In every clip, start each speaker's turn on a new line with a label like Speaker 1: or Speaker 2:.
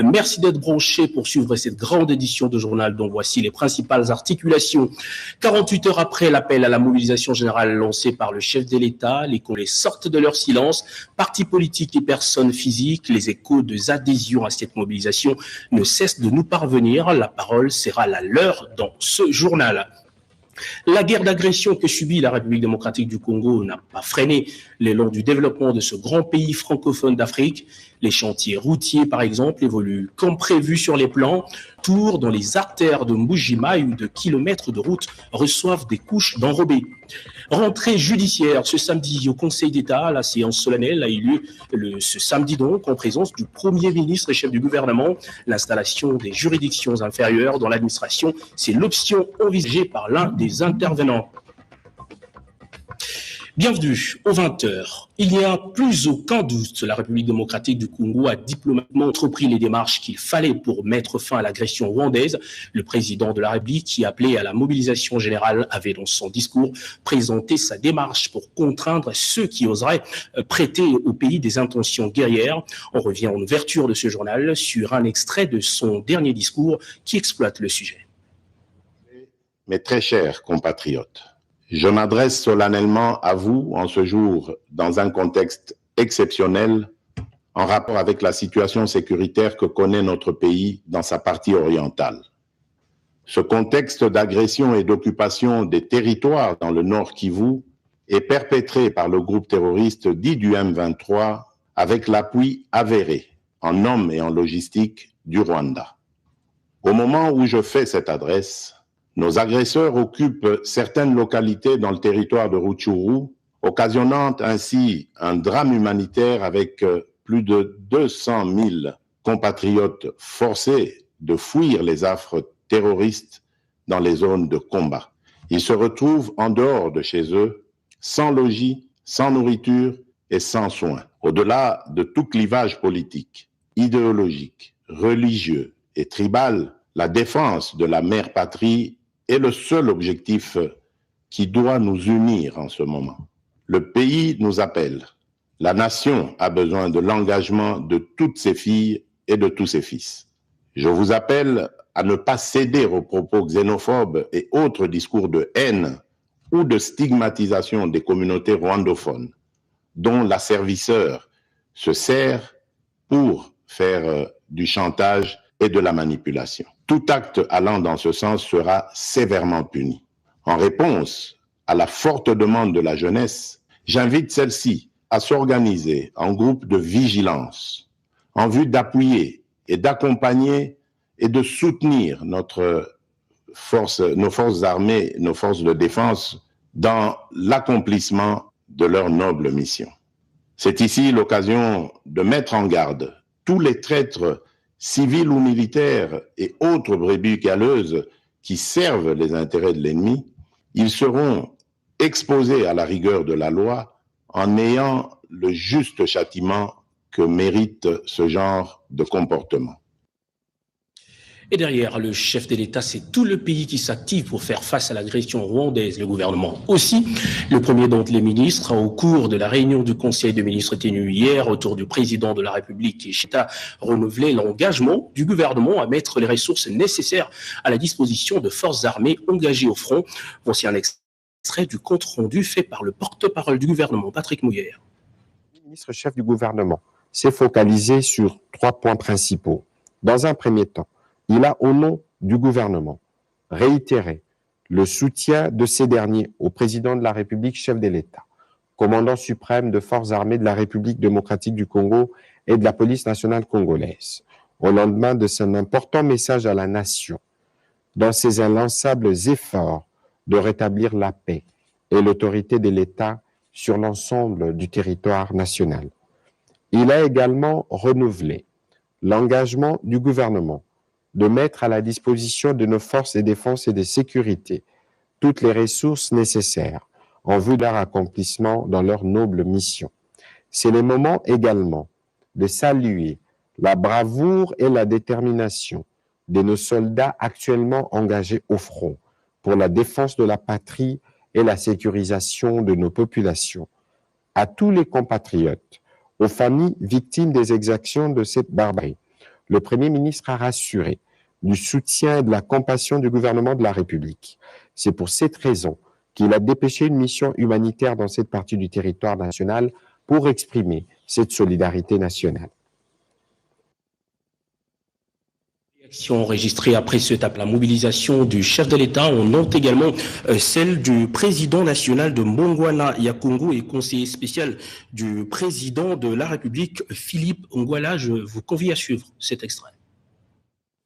Speaker 1: Merci d'être branchés pour suivre cette grande édition de journal dont voici les principales articulations. 48 heures après l'appel à la mobilisation générale lancé par le chef de l'État, les Congolais sortent de leur silence. Partis politiques et personnes physiques, les échos de adhésions à cette mobilisation ne cessent de nous parvenir. La parole sera la leur dans ce journal. La guerre d'agression que subit la République démocratique du Congo n'a pas freiné l'élan du développement de ce grand pays francophone d'Afrique. Les chantiers routiers, par exemple, évoluent comme prévu sur les plans. Tours dans les artères de Mbujima, où de kilomètres de route reçoivent des couches d'enrobés. Rentrée judiciaire ce samedi au Conseil d'État. La séance solennelle a eu lieu ce samedi donc en présence du Premier ministre et chef du gouvernement. L'installation des juridictions inférieures dans l'administration, c'est l'option envisagée par l'un des intervenants. Bienvenue aux 20h. Il n'y a plus aucun doute, la République démocratique du Congo a diplomatiquement entrepris les démarches qu'il fallait pour mettre fin à l'agression rwandaise. Le président de la République, qui appelait à la mobilisation générale, avait dans son discours présenté sa démarche pour contraindre ceux qui oseraient prêter au pays des intentions guerrières. On revient en ouverture de ce journal sur un extrait de son dernier discours qui exploite le sujet.
Speaker 2: Mes très chers compatriotes, je m'adresse solennellement à vous en ce jour dans un contexte exceptionnel en rapport avec la situation sécuritaire que connaît notre pays dans sa partie orientale. Ce contexte d'agression et d'occupation des territoires dans le Nord Kivu est perpétré par le groupe terroriste dit du M23 avec l'appui avéré en hommes et en logistique du Rwanda. Au moment où je fais cette adresse, nos agresseurs occupent certaines localités dans le territoire de Rutshuru, occasionnant ainsi un drame humanitaire avec plus de 200 000 compatriotes forcés de fuir les affres terroristes dans les zones de combat. Ils se retrouvent en dehors de chez eux, sans logis, sans nourriture et sans soins. Au-delà de tout clivage politique, idéologique, religieux et tribal, la défense de la mère patrie est le seul objectif qui doit nous unir en ce moment. Le pays nous appelle. La nation a besoin de l'engagement de toutes ses filles et de tous ses fils. Je vous appelle à ne pas céder aux propos xénophobes et autres discours de haine ou de stigmatisation des communautés rwandophones, dont l'asservisseur se sert pour faire du chantage et de la manipulation. Tout acte allant dans ce sens sera sévèrement puni. En réponse à la forte demande de la jeunesse, j'invite celle-ci à s'organiser en groupe de vigilance en vue d'appuyer et d'accompagner et de soutenir nos forces armées, nos forces de défense dans l'accomplissement de leur noble mission. C'est ici l'occasion de mettre en garde tous les traîtres civils ou militaires et autres brebis galeuses qui servent les intérêts de l'ennemi. Ils seront exposés à la rigueur de la loi en ayant le juste châtiment que mérite ce genre de comportement.
Speaker 1: Et derrière le chef de l'État, c'est tout le pays qui s'active pour faire face à l'agression rwandaise. Le gouvernement aussi. Le premier d'entre les ministres, au cours de la réunion du Conseil des ministres tenue hier autour du président de la République, a renouvelé l'engagement du gouvernement à mettre les ressources nécessaires à la disposition de forces armées engagées au front. Voici un extrait du compte rendu fait par le porte-parole du gouvernement, Patrick Mouillère.
Speaker 3: Le ministre-chef du gouvernement s'est focalisé sur 3 points principaux. Dans un premier temps, il a, au nom du gouvernement, réitéré le soutien de ces derniers au président de la République, chef de l'État, commandant suprême de forces armées de la République démocratique du Congo et de la police nationale congolaise, au lendemain de son important message à la nation, dans ses inlançables efforts de rétablir la paix et l'autorité de l'État sur l'ensemble du territoire national. Il a également renouvelé l'engagement du gouvernement de mettre à la disposition de nos forces de défense et de sécurité toutes les ressources nécessaires en vue de leur accomplissement dans leur noble mission. C'est le moment également de saluer la bravoure et la détermination de nos soldats actuellement engagés au front pour la défense de la patrie et la sécurisation de nos populations. À tous les compatriotes, aux familles victimes des exactions de cette barbarie, le Premier ministre a rassuré du soutien et de la compassion du gouvernement de la République. C'est pour cette raison qu'il a dépêché une mission humanitaire dans cette partie du territoire national pour exprimer cette solidarité nationale.
Speaker 1: Réactions enregistrées après la mobilisation du chef de l'État. On note également celle du président national de Mbongwana Yakongo et conseiller spécial du président de la République, Philippe Ngwala. Je vous convie à suivre cet extrait.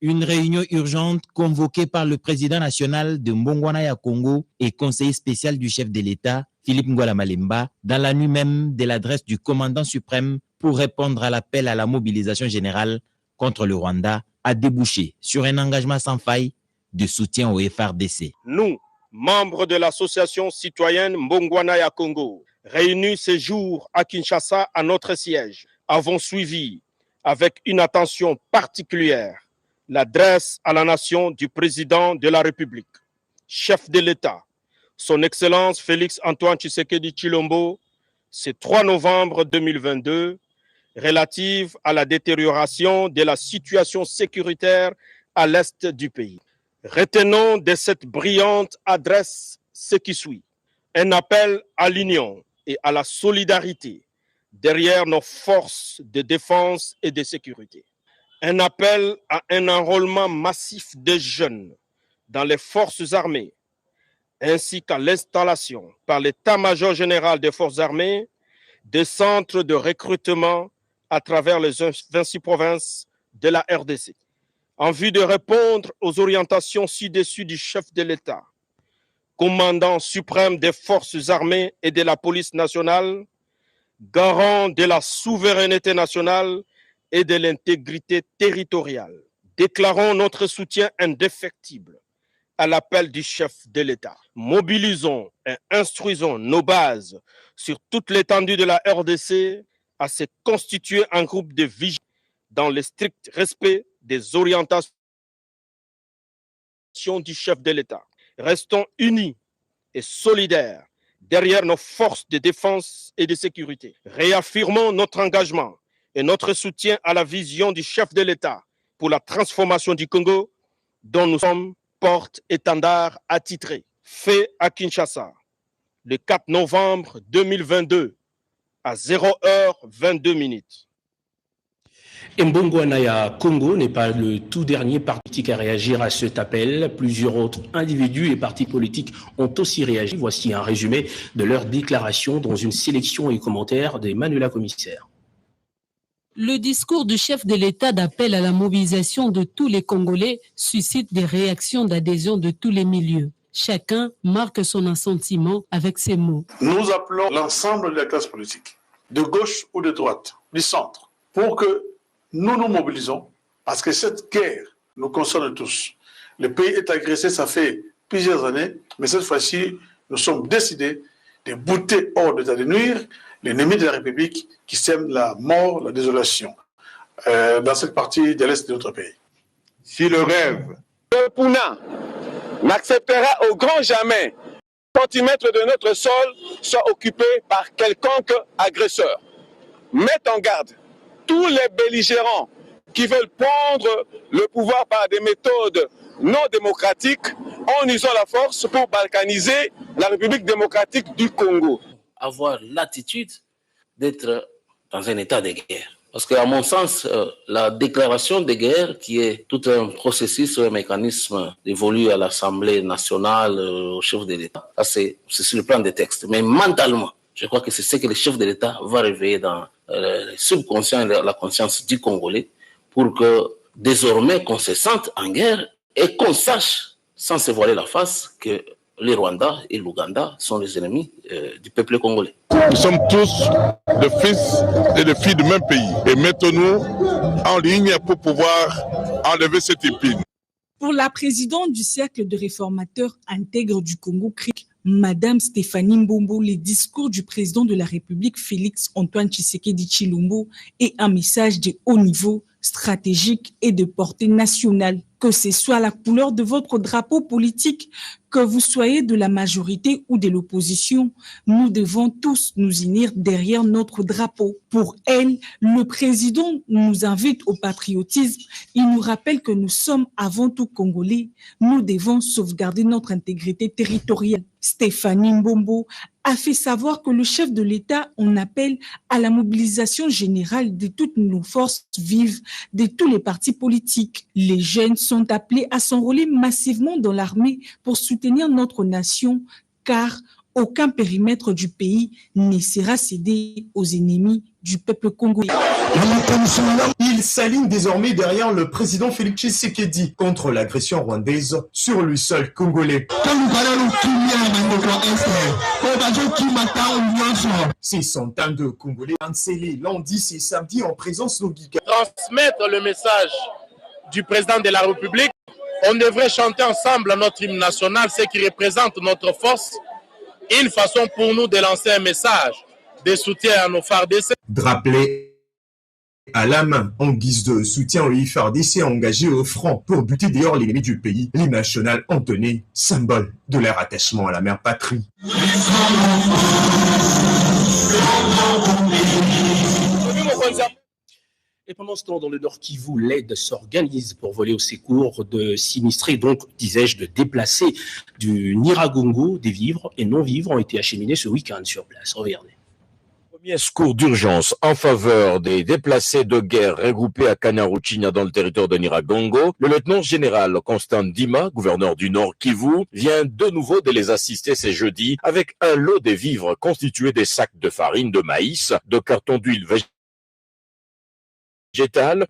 Speaker 4: Une réunion urgente convoquée par le président national de Mbongwana Yakongo et conseiller spécial du chef de l'État, Philippe Ngwala Malemba, dans la nuit même de l'adresse du commandant suprême pour répondre à l'appel à la mobilisation générale contre le Rwanda, a débouché sur un engagement sans faille de soutien au FARDC.
Speaker 5: Nous, membres de l'association citoyenne Mbongwana Yakongo, réunis ce jour à Kinshasa à notre siège, avons suivi avec une attention particulière l'adresse à la nation du président de la République, chef de l'État, son Excellence Félix Antoine Tshisekedi Tshilombo, ce 3 novembre 2022, relative à la détérioration de la situation sécuritaire à l'est du pays. Retenons de cette brillante adresse ce qui suit. Un appel à l'union et à la solidarité derrière nos forces de défense et de sécurité. Un appel à un enrôlement massif de jeunes dans les forces armées, ainsi qu'à l'installation par l'état-major général des forces armées des centres de recrutement à travers les 26 provinces de la RDC, en vue de répondre aux orientations ci-dessus du chef de l'État, commandant suprême des forces armées et de la police nationale, garant de la souveraineté nationale et de l'intégrité territoriale. Déclarons notre soutien indéfectible à l'appel du chef de l'État. Mobilisons et instruisons nos bases sur toute l'étendue de la RDC à se constituer un groupe de vigilance dans le strict respect des orientations du chef de l'État. Restons unis et solidaires derrière nos forces de défense et de sécurité. Réaffirmons notre engagement et notre soutien à la vision du chef de l'État pour la transformation du Congo, dont nous sommes porte-étendard attitré. Fait à Kinshasa, le 4 novembre 2022, à 0h22.
Speaker 1: Mbongwana Yakongo n'est pas le tout dernier parti politique à réagir à cet appel. Plusieurs autres individus et partis politiques ont aussi réagi. Voici un résumé de leurs déclarations dans une sélection et commentaires d'Emmanuela Commissaire.
Speaker 6: Le discours du chef de l'État d'appel à la mobilisation de tous les Congolais suscite des réactions d'adhésion de tous les milieux. Chacun marque son assentiment avec ces mots.
Speaker 7: Nous appelons l'ensemble de la classe politique, de gauche ou de droite, du centre, pour que nous nous mobilisons, parce que cette guerre nous concerne tous. Le pays est agressé, ça fait plusieurs années, mais cette fois-ci, nous sommes décidés de bouter hors d'état de nuire l'ennemi de la République qui sème la mort, la désolation dans cette partie de l'Est de notre pays.
Speaker 8: Si le rêve de Pouna n'acceptera au grand jamais centimètre de notre sol soit occupé par quelconque agresseur. Mette en garde tous les belligérants qui veulent prendre le pouvoir par des méthodes non démocratiques en usant la force pour balkaniser la République démocratique du Congo.
Speaker 9: Avoir l'attitude d'être dans un état de guerre. Parce qu'à mon sens, la déclaration de guerre, qui est tout un processus, un mécanisme dévolu à l'Assemblée nationale, au chef de l'État, c'est sur le plan des textes. Mais mentalement, je crois que c'est ce que le chef de l'État va réveiller dans le subconscient et la conscience du Congolais pour que désormais qu'on se sente en guerre et qu'on sache, sans se voiler la face, que les Rwandais et l'Ouganda sont les ennemis du peuple congolais.
Speaker 8: Nous sommes tous des fils et des filles du même pays. Et mettons-nous en ligne pour pouvoir enlever cette épine.
Speaker 10: Pour la présidente du Cercle de réformateurs intègres du Congo, CRIC, Madame Stéphanie Mbombo, les discours du président de la République, Félix Antoine Tshisekedi Tshilombo, est un message de haut niveau, stratégique et de portée nationale. Que ce soit la couleur de votre drapeau politique, Que vous soyez de la majorité ou de l'opposition, nous devons tous nous unir derrière notre drapeau. Pour elle, le président nous invite au patriotisme. Il nous rappelle que nous sommes avant tout Congolais. Nous devons sauvegarder notre intégrité territoriale. Stéphanie Mbombo a fait savoir que le chef de l'État en appelle à la mobilisation générale de toutes nos forces vives, de tous les partis politiques. Les jeunes sont appelés à s'enrôler massivement dans l'armée pour soutenir notre nation, car aucun périmètre du pays ne sera cédé aux ennemis du peuple congolais.
Speaker 11: Il s'aligne désormais derrière le président Félix Tshisekedi contre l'agression rwandaise sur le sol congolais. Ces centaines de Congolais scellés lundi et samedi en présence d'Ogiga.
Speaker 8: Transmettre le message du président de la République, on devrait chanter ensemble notre hymne national, ce qui représente notre force. Une façon pour nous de lancer un message de soutien à nos FARDC.
Speaker 11: Drapelet à la main en guise de soutien aux FARDC engagés au front pour buter dehors l'ennemi du pays, l'hymne national entonné, symbole de leur attachement à la mère patrie.
Speaker 1: Et pendant ce temps, dans le Nord Kivu, l'aide s'organise pour voler au secours de sinistrés, donc, disais-je, de déplacés du Nyiragongo. Des vivres et non-vivres ont été acheminés ce week-end sur place. Regardez.
Speaker 12: Premier secours d'urgence en faveur des déplacés de guerre regroupés à Kanyaruchinya dans le territoire de Nyiragongo. Le lieutenant-général Constant Ndima, gouverneur du Nord Kivu, vient de nouveau de les assister ce jeudi avec un lot de vivres constitué des sacs de farine, de maïs, de cartons d'huile végétale,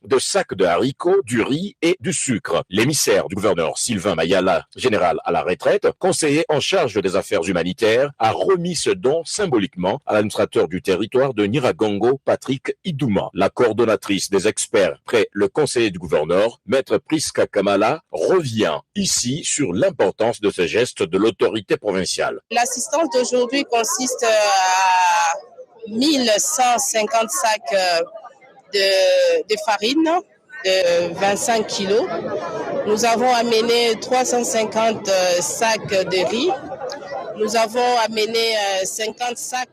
Speaker 12: de sacs de haricots, du riz et du sucre. L'émissaire du gouverneur Sylvain Mayala, général à la retraite, conseiller en charge des affaires humanitaires, a remis ce don symboliquement à l'administrateur du territoire de Nyiragongo, Patrick Idouma. La coordonnatrice des experts près le conseiller du gouverneur, Maître Priska Kamala, revient ici sur l'importance de ce geste de l'autorité provinciale.
Speaker 13: L'assistance d'aujourd'hui consiste à 1150 sacs de farine de 25 kilos. Nous avons amené 350 sacs de riz. Nous avons amené 50 sacs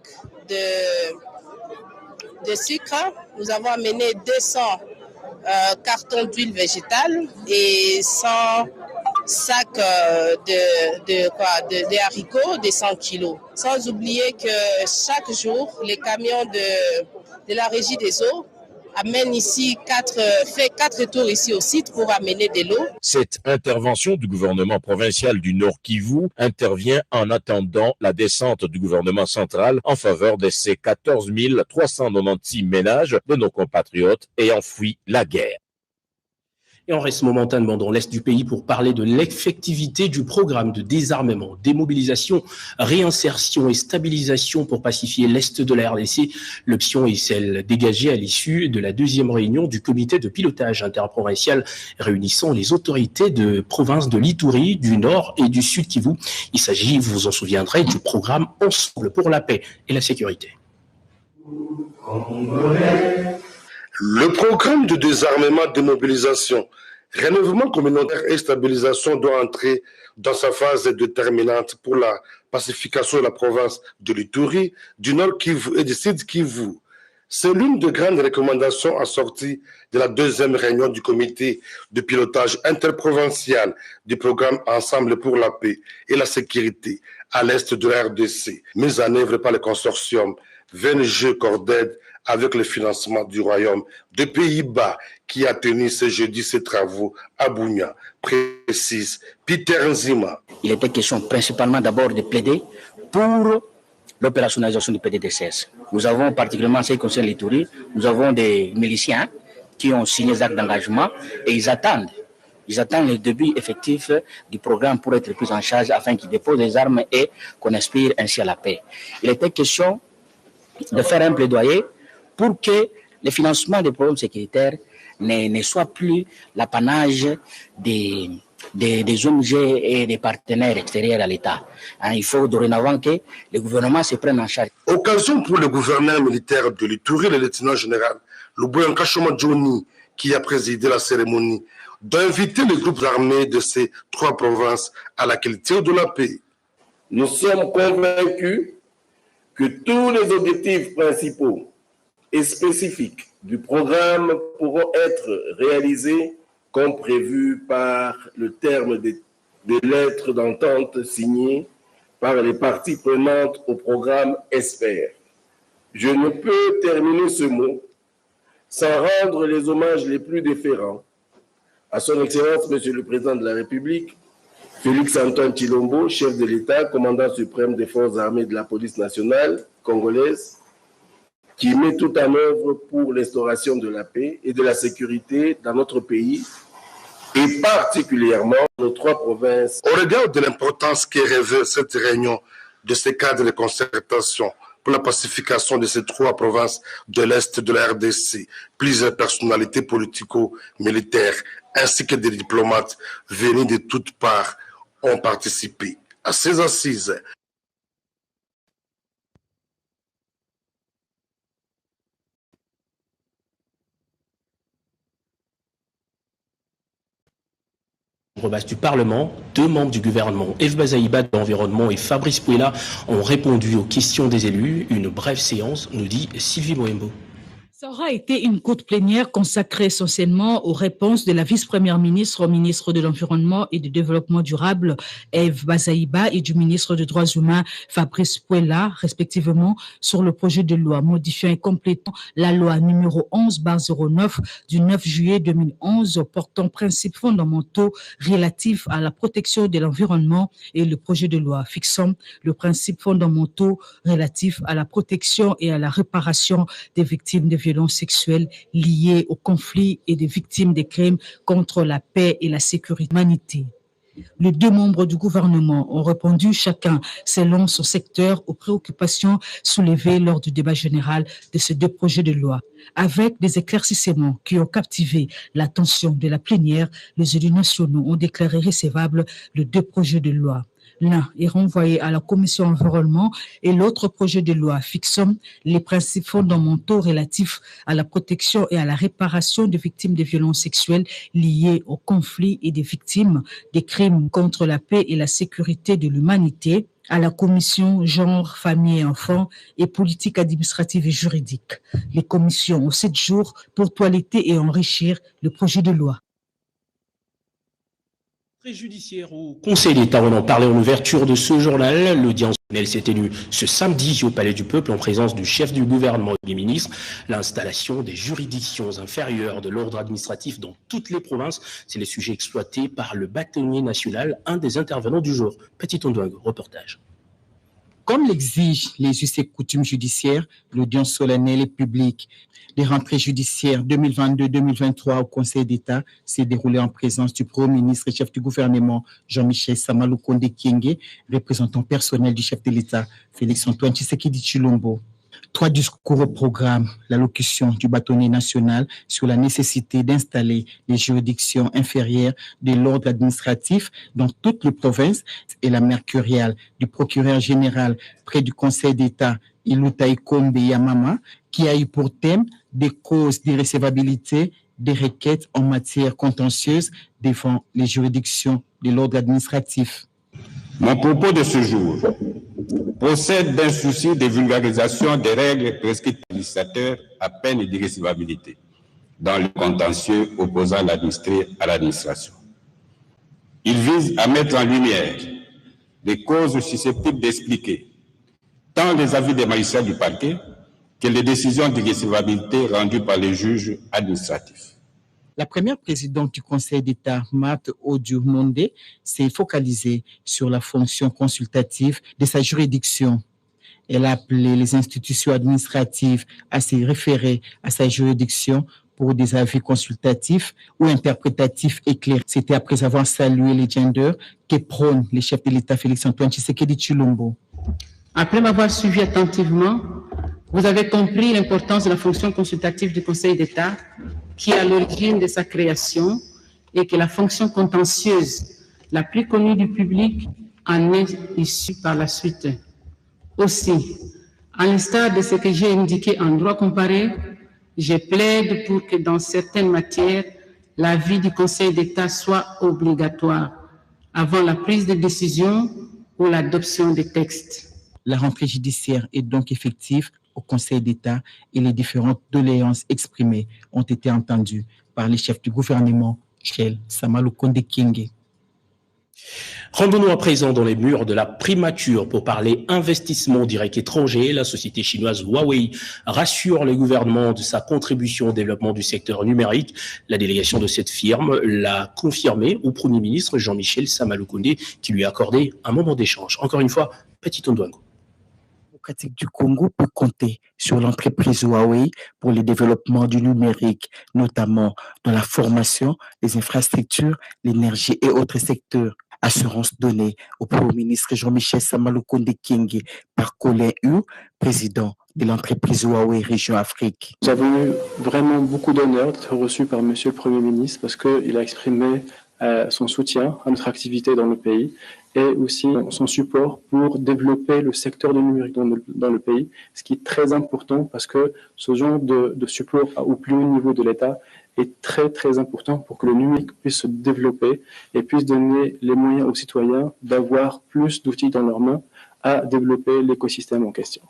Speaker 13: de sucre. Nous avons amené 200 cartons d'huile végétale et 100 sacs de haricots de 100 kilos. Sans oublier que chaque jour, les camions de la Régie des eaux amène ici fait 4 tours ici au site pour amener de l'eau.
Speaker 12: Cette intervention du gouvernement provincial du Nord Kivu intervient en attendant la descente du gouvernement central en faveur de ces 14 396 ménages de nos compatriotes ayant fui la guerre.
Speaker 1: Et on reste momentanément dans l'est du pays pour parler de l'effectivité du programme de désarmement, démobilisation, réinsertion et stabilisation pour pacifier l'est de la RDC. L'option est celle dégagée à l'issue de la deuxième réunion du comité de pilotage interprovincial réunissant les autorités de provinces de l'Ituri, du Nord et du Sud Kivu. Il s'agit, vous vous en souviendrez, du programme Ensemble pour la paix et la sécurité.
Speaker 14: Le programme de désarmement, démobilisation, renouvellement communautaire et stabilisation doit entrer dans sa phase déterminante pour la pacification de la province de l'Ituri, du Nord Kivu et du Sud Kivu. C'est l'une des grandes recommandations assorties de la deuxième réunion du comité de pilotage interprovincial du programme Ensemble pour la paix et la sécurité à l'est de la RDC, mise en œuvre par le consortium VNG Corded avec le financement du Royaume des Pays-Bas qui a tenu ce jeudi ses travaux à Bunia, précise Peter Nzima.
Speaker 15: Il était question principalement d'abord de plaider pour l'opérationnalisation du PDDSS. Nous avons particulièrement, ce qui concerne l'Ituri, nous avons des miliciens qui ont signé des actes d'engagement et ils attendent le début effectif du programme pour être pris en charge afin qu'ils déposent des armes et qu'on aspire ainsi à la paix. Il était question de faire un plaidoyer pour que le financement des programmes sécuritaires ne soit plus l'apanage des ONG et des partenaires extérieurs à l'État. Il faut dorénavant que le gouvernement se prenne en charge.
Speaker 14: Occasion pour le gouverneur militaire de l'Ituri, le lieutenant-général Luboya Nkashoma Johnny, qui a présidé la cérémonie, d'inviter les groupes armés de ces 3 provinces à la qualité de la paix.
Speaker 16: Nous sommes convaincus que tous les objectifs principaux et spécifiques du programme pourront être réalisés comme prévu par le terme des lettres d'entente signées par les parties prenantes au programme ESPER. Je ne peux terminer ce mot sans rendre les hommages les plus déférents à son Excellence, Monsieur le Président de la République, Félix Antoine Tshilombo, chef de l'État, commandant suprême des forces armées de la police nationale congolaise, qui met tout en œuvre pour l'instauration de la paix et de la sécurité dans notre pays, et particulièrement nos 3 provinces.
Speaker 14: Au regard de l'importance qu'est revêt cette réunion de ces cadres de concertation pour la pacification de ces 3 provinces de l'Est de la RDC, plusieurs personnalités politico-militaires ainsi que des diplomates venus de toutes parts ont participé à ces assises.
Speaker 1: Base du Parlement, 2 membres du gouvernement, Eve Bazaïba de l'Environnement et Fabrice Pouella, ont répondu aux questions des élus. Une brève séance, nous dit Sylvie Moembo.
Speaker 10: Ça aura été une courte plénière consacrée essentiellement aux réponses de la vice-première ministre au ministre de l'Environnement et du Développement durable, Eve Bazaïba, et du ministre des Droits humains, Fabrice Pouella, respectivement, sur le projet de loi modifiant et complétant la loi numéro 11/09 du 9 juillet 2011 portant principes fondamentaux relatifs à la protection de l'environnement et le projet de loi fixant le principe fondamentaux relatif à la protection et à la réparation des victimes de violences sexuelles liées au conflit et des victimes des crimes contre la paix et la sécurité humanité. Les 2 membres du gouvernement ont répondu chacun selon son secteur aux préoccupations soulevées lors du débat général de ces 2 projets de loi. Avec des éclaircissements qui ont captivé l'attention de la plénière, les élus nationaux ont déclaré recevables les 2 projets de loi. L'un est renvoyé à la commission environnement et l'autre projet de loi fixant les principes fondamentaux relatifs à la protection et à la réparation des victimes de violences sexuelles liées au conflit et des victimes des crimes contre la paix et la sécurité de l'humanité à la commission genre, famille et enfants et politique administrative et juridique. Les commissions ont 7 jours pour toiletter et enrichir le projet de loi.
Speaker 1: Judiciaire au Conseil d'État, on en parlait en ouverture de ce journal. L'audience s'est tenue ce samedi au Palais du Peuple en présence du chef du gouvernement et des ministres. L'installation des juridictions inférieures de l'ordre administratif dans toutes les provinces, c'est le sujet exploité par le bâtonnier national, un des intervenants du jour. Petit Ondouang, reportage.
Speaker 17: Comme l'exigent les us et coutumes judiciaires, l'audience solennelle et publique des rentrées judiciaires 2022-2023 au Conseil d'État s'est déroulée en présence du Premier ministre et chef du gouvernement Jean-Michel Samalukonde Kyenge, représentant personnel du chef de l'État Félix Antoine Tshisekedi Tshilombo. 3 discours au programme, l'allocution du bâtonnier national sur la nécessité d'installer les juridictions inférieures de l'ordre administratif dans toutes les provinces et la mercuriale du procureur général près du Conseil d'État Iluta Ikombe Yamama, qui a eu pour thème des causes d'irrécevabilité des requêtes en matière contentieuse devant les juridictions de l'ordre administratif.
Speaker 18: Mon propos de ce jour procède d'un souci de vulgarisation des règles prescrites par l'administrateur à peine d'irrécevabilité dans le contentieux opposant l'administré à l'administration. Il vise à mettre en lumière des causes susceptibles d'expliquer tant les avis des magistrats du parquet que les décisions d'irrécevabilité rendues par les juges administratifs.
Speaker 17: La première présidente du Conseil d'État, Marthe Odiou-Mondé, s'est focalisée sur la fonction consultative de sa juridiction. Elle a appelé les institutions administratives à se référer à sa juridiction pour des avis consultatifs ou interprétatifs éclairés. C'était après avoir salué les genders que prône le chef de l'État Félix Antoine Tshisekedi Tshilombo.
Speaker 19: Après m'avoir suivi attentivement, vous avez compris l'importance de la fonction consultative du Conseil d'État qui est à l'origine de sa création et que la fonction contentieuse la plus connue du public en est issue par la suite. Aussi, à l'instar de ce que j'ai indiqué en droit comparé, Je plaide pour que dans certaines matières, l'avis du Conseil d'État soit obligatoire avant la prise de décision ou l'adoption des textes.
Speaker 17: La rentrée judiciaire est donc effective au Conseil d'État et les différentes doléances exprimées ont été entendues par les chefs du gouvernement, Michel Samalukonde Kyenge.
Speaker 1: Rendons-nous à présent dans les murs de la primature pour parler investissement direct étranger. La société chinoise Huawei rassure le gouvernement de sa contribution au développement du secteur numérique. La délégation de cette firme l'a confirmé au Premier ministre Jean-Michel Samalukonde qui lui a accordé un moment d'échange. Encore une fois, Petit Ondouango.
Speaker 17: Démocratique du Congo peut compter sur l'entreprise Huawei pour le développement du numérique, notamment dans la formation, les infrastructures, l'énergie et autres secteurs. Assurance donnée au Premier ministre Jean-Michel Samalukonde Kyenge par Colin Hu, président de l'entreprise Huawei Région Afrique.
Speaker 20: Nous avons eu vraiment beaucoup d'honneur d'être reçus par Monsieur le Premier ministre parce qu'il a exprimé son soutien à notre activité dans le pays et aussi son support pour développer le secteur du numérique dans le pays, ce qui est très important parce que ce genre de support au plus haut niveau de l'État est très très important pour que le numérique puisse se développer et puisse donner les moyens aux citoyens d'avoir plus d'outils dans leurs mains à développer l'écosystème en question.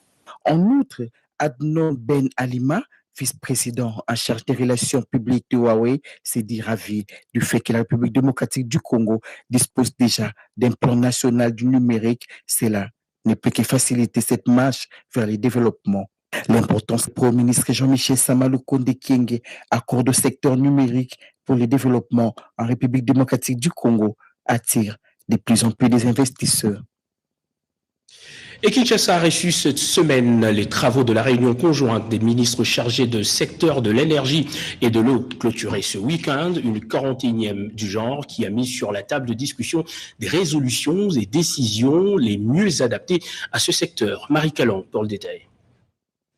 Speaker 17: En outre, Adnan Ben Alima, vice-président en charge des relations publiques de Huawei, s'est dit ravi du fait que la République démocratique du Congo dispose déjà d'un plan national du numérique. Cela ne peut que faciliter cette marche vers le développement. L'importance du Premier ministre Jean-Michel Samalukonde Kyenge accorde au secteur numérique pour le développement en République démocratique du Congo attire de plus en plus des investisseurs.
Speaker 1: Et Kinshasa a reçu cette semaine les travaux de la réunion conjointe des ministres chargés de secteur de l'énergie et de l'eau clôturée ce week-end, une 41e du genre qui a mis sur la table de discussion des résolutions et décisions les mieux adaptées à ce secteur. Marie Calon pour le détail.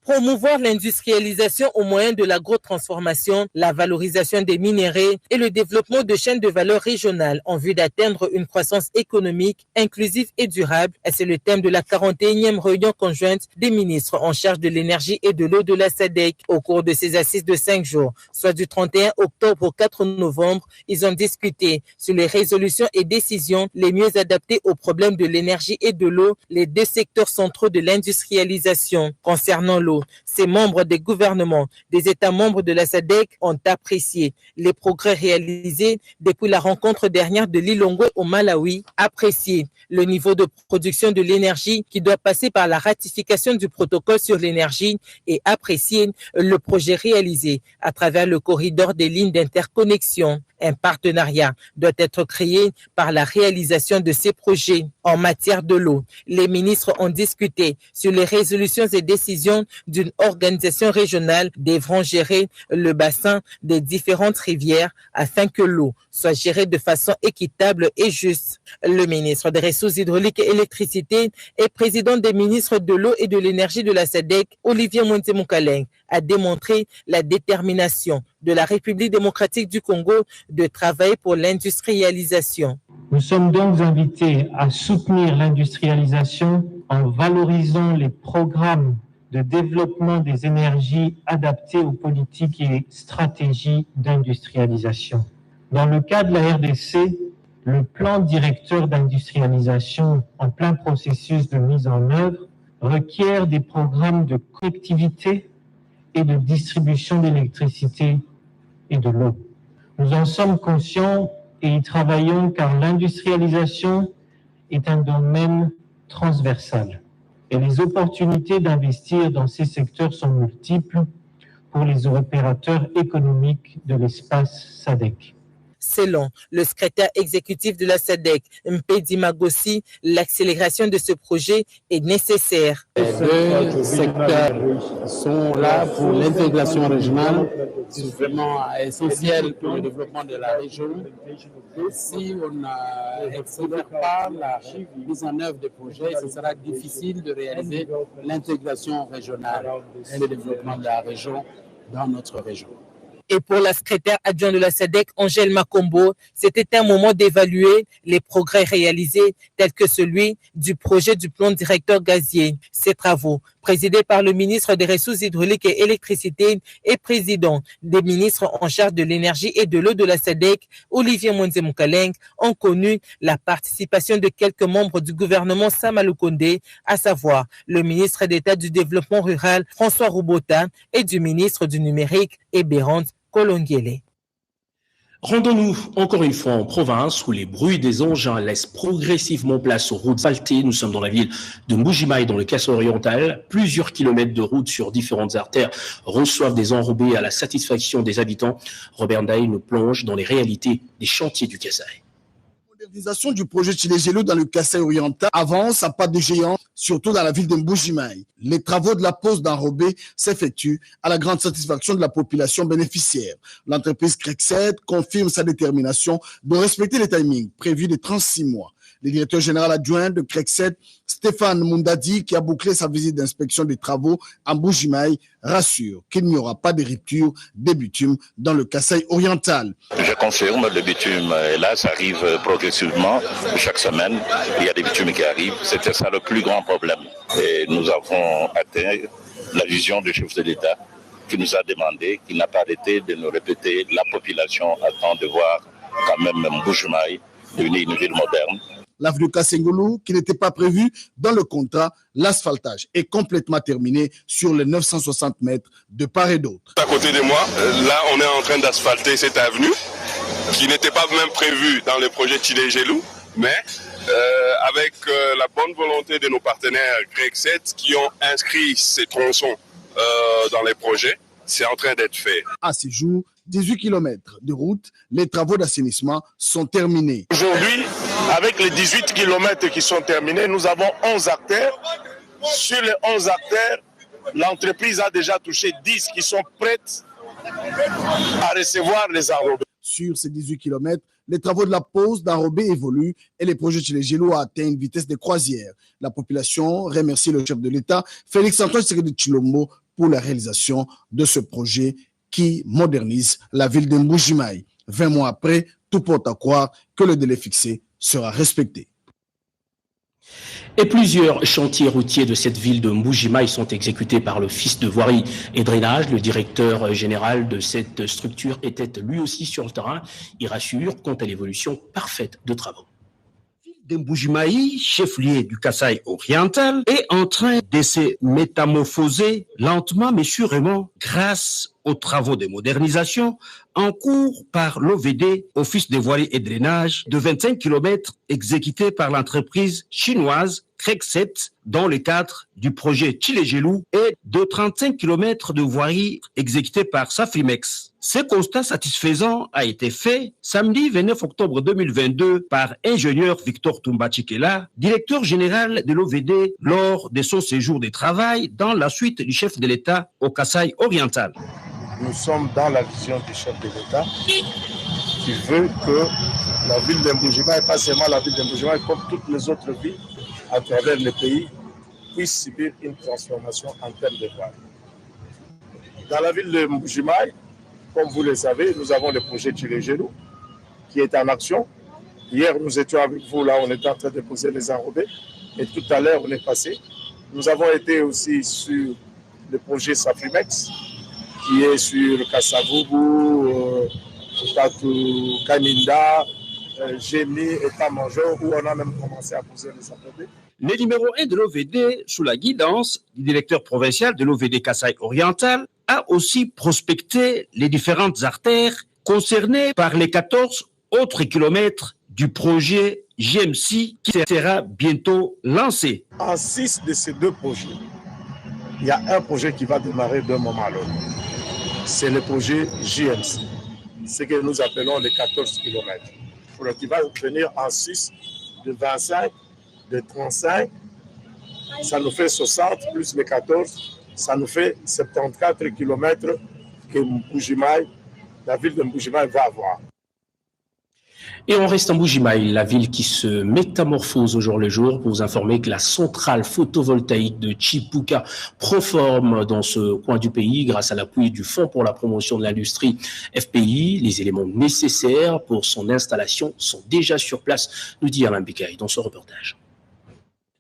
Speaker 21: Promouvoir l'industrialisation au moyen de l'agrotransformation, la valorisation des minéraux et le développement de chaînes de valeur régionales en vue d'atteindre une croissance économique, inclusive et durable. C'est le thème de la 41e réunion conjointe des ministres en charge de l'énergie et de l'eau de la SADC. Au cours de ces assises de 5 jours, soit du 31 octobre au 4 novembre, ils ont discuté sur les résolutions et décisions les mieux adaptées aux problèmes de l'énergie et de l'eau, les deux secteurs centraux de l'industrialisation. Concernant l'eau, ces membres des gouvernements des États membres de la SADC ont apprécié les progrès réalisés depuis la rencontre dernière de Lilongwe au Malawi, apprécié le niveau de production de l'énergie qui doit passer par la ratification du protocole sur l'énergie et apprécié le projet réalisé à travers le corridor des lignes d'interconnexion. Un partenariat doit être créé par la réalisation de ces projets. En matière de l'eau, les ministres ont discuté sur les résolutions et décisions d'une organisation régionale devront gérer le bassin des différentes rivières afin que l'eau soit gérée de façon équitable et juste. Le ministre des Ressources hydrauliques et électricité et président des ministres de l'eau et de l'énergie de la SADC, Olivier Mwente-Mukaleng, a démontré la détermination de la République démocratique du Congo de travailler pour l'industrialisation.
Speaker 22: Nous sommes donc invités à soutenir l'industrialisation en valorisant les programmes de développement des énergies adaptées aux politiques et stratégies d'industrialisation. Dans le cas de la RDC, le plan directeur d'industrialisation en plein processus de mise en œuvre requiert des programmes de connectivité et de distribution d'électricité et de l'eau. Nous en sommes conscients et y travaillons car l'industrialisation est un domaine transversal et les opportunités d'investir dans ces secteurs sont multiples pour les opérateurs économiques de l'espace SADC.
Speaker 21: Selon le secrétaire exécutif de la SADC, Mpedi Magossi, l'accélération de ce projet est nécessaire.
Speaker 23: Les deux secteurs sont là pour l'intégration régionale. C'est vraiment essentiel pour le développement de la région. Si on n'accélère pas la mise en œuvre des projets, ce sera difficile de réaliser l'intégration régionale et le développement de la région dans notre région.
Speaker 21: Et pour la secrétaire adjointe de la SADC, Angèle Makombo, c'était un moment d'évaluer les progrès réalisés tels que celui du projet du plan directeur gazier. Ces travaux présidé par le ministre des Ressources hydrauliques et électricité et président des ministres en charge de l'énergie et de l'eau de la SADC, Olivier Mwonze-Moukaleng, ont connu la participation de quelques membres du gouvernement Sama Lukonde, à savoir le ministre d'État du Développement rural François Roubota et du ministre du Numérique Ebérand Kolongiele.
Speaker 1: Rendons-nous encore une fois en province où les bruits des engins laissent progressivement place aux routes asphaltées. Nous sommes dans la ville de Mbujimaï, dans le Kassai oriental. Plusieurs kilomètres de routes sur différentes artères reçoivent des enrobés à la satisfaction des habitants. Robert Ndaï nous plonge dans les réalités des chantiers du Kassai.
Speaker 2: La modernisation du projet Tshilé-Gelou dans le Kassai oriental avance à pas de géant, surtout dans la ville de Mbujimaï. Les travaux de la pose d'enrobés s'effectuent à la grande satisfaction de la population bénéficiaire. L'entreprise Crexet confirme sa détermination de respecter les timings prévus de 36 mois. Le directeur général adjoint de Crexet, Stéphane Mundadi, qui a bouclé sa visite d'inspection des travaux à Mbujimaï, rassure qu'il n'y aura pas de rupture des bitumes dans le Kassai oriental.
Speaker 3: Je confirme, le bitume est là, ça arrive progressivement chaque semaine. Il y a des bitumes qui arrivent. C'était ça le plus grand problème. Et nous avons atteint la vision du chef de l'État qui nous a demandé, qui n'a pas arrêté de nous répéter, la population attend de voir quand même Mbujimaï devenir une ville moderne.
Speaker 2: L'avenue Kassengolo, qui n'était pas prévue dans le contrat, l'asphaltage est complètement terminé sur les 960 mètres de part et d'autre.
Speaker 4: À côté de moi, là, on est en train d'asphalter cette avenue qui n'était pas même prévue dans le projet Tshilé-Gelou, mais avec la bonne volonté de nos partenaires Crexet qui ont inscrit ces tronçons dans les projets, c'est en train d'être fait.
Speaker 2: À ce jour, 18 km de route, les travaux d'assainissement sont terminés.
Speaker 4: Aujourd'hui, avec les 18 km qui sont terminés, nous avons 11 artères. Sur les 11 artères, l'entreprise a déjà touché 10 qui sont prêtes à recevoir les enrobés.
Speaker 2: Sur ces 18 km, les travaux de la pose d'enrobés évoluent et les projets Tshilé-Gelou a atteint une vitesse de croisière. La population remercie le chef de l'État, Félix-Antoine Tshisekedi Tshilombo, pour la réalisation de ce projet qui modernise la ville de Mbujimaï. 20 mois après, tout porte à croire que le délai fixé sera respecté.
Speaker 1: Et plusieurs chantiers routiers de cette ville de Mbujimaï sont exécutés par l'Office de voirie et drainage. Le directeur général de cette structure était lui aussi sur le terrain. Il rassure quant à l'évolution parfaite de travaux.
Speaker 24: De Mbujimaï, chef-lieu du Kassai oriental, est en train de se métamorphoser lentement mais sûrement grâce aux travaux de modernisation en cours par l'OVD, Office de voirie et drainage, de 25 km exécutés par l'entreprise chinoise Crexet dans le cadre du projet Tshilé-Gelou et de 35 km de voirie exécutée par Safrimex. Ce constat satisfaisant a été fait samedi 29 octobre 2022 par ingénieur Victor Toumba-Chikela, directeur général de l'OVD, lors de son séjour de travail dans la suite du chef de l'État au Kassai oriental.
Speaker 4: Nous sommes dans la vision du chef de l'État qui veut que la ville de Mbujimaï, et pas seulement la ville de Mbujimaï, comme toutes les autres villes à travers le pays, puisse subir une transformation en termes de voirie. Dans la ville de Mbujimaï, comme vous le savez, nous avons le projet Tshilé-Gelou qui est en action. Hier, nous étions avec vous, là, on était en train de poser les enrobés. Et tout à l'heure, on est passé. Nous avons été aussi sur le projet Safrimex, qui est sur Kassavubu, Kaninda, Gémi, État-Major, où on a même commencé à poser les enrobés.
Speaker 24: Le numéro 1 de l'OVD, sous la guidance du directeur provincial de l'OVD Kassai oriental, a aussi prospecté les différentes artères concernées par les 14 autres kilomètres du projet JMC qui sera bientôt lancé.
Speaker 4: En 6 de ces deux projets, il y a un projet qui va démarrer d'un moment à l'autre. C'est le projet JMC, ce que nous appelons les 14 km. Qui va venir en 6 de 25, de 35, ça nous fait 60 plus les 14, ça nous fait 74 km que Mbujimaï, la ville de Mbujimaï va avoir.
Speaker 1: Et on reste en Mbujimaï, la ville qui se métamorphose au jour le jour, pour vous informer que la centrale photovoltaïque de Chipuka proforme dans ce coin du pays grâce à l'appui du Fonds pour la promotion de l'industrie FPI. Les éléments nécessaires pour son installation sont déjà sur place, nous dit Alain Bikaï dans ce reportage.